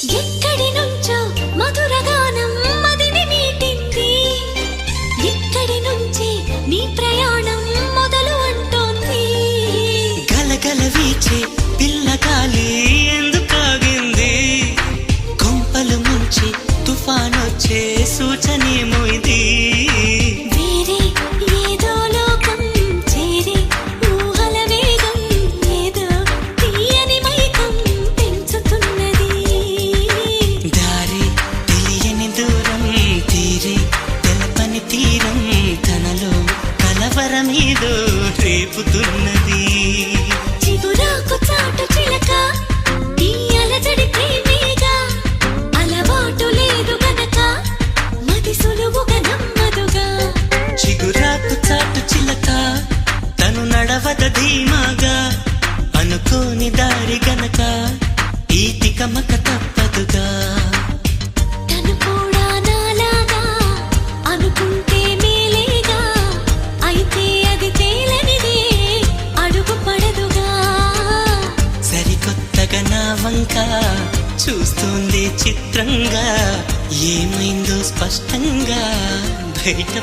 ఎక్కడి నుంచో మధుర గానం మదిని మీటింది. ఇక్కడి నుంచి నీ ప్రయాణం మొదలు అంటోంది. గలగల వీచే పిల్లగాలి ఎందుకాగింది? కొంపలు ముంచి తుఫానొచ్చే సూచనేమో ఇది. వేరే ఏదో లోకం చేరి ఊహల వేగం ఏదో తీయని మైకం పెంచుతున్నది. దారి తెలియని దూరం తీరి తెలపని తీరం తనలో కలవరమేదో రేపుతున్నది. చిగురాకు చాటు చిలక ఈ అలజడి ప్రేమేగా. అలవాటు లేదు గనక మది సులువుగా నమ్మదుగా. చిగురాకు చాటు చిలక తను నడవద ధీమాగా. అనుకోని దారి గనక ఈ తికమక తప్పదుగా. తను కూడా నాలాగా అనుకుంటే మేలేగా. అయితే అది తేలనిదే అడుగు పడదుగా. సరికొత్తగా నా వంక చూస్తుంది చిత్రంగా. ఏమైందో స్పష్టంగా బయట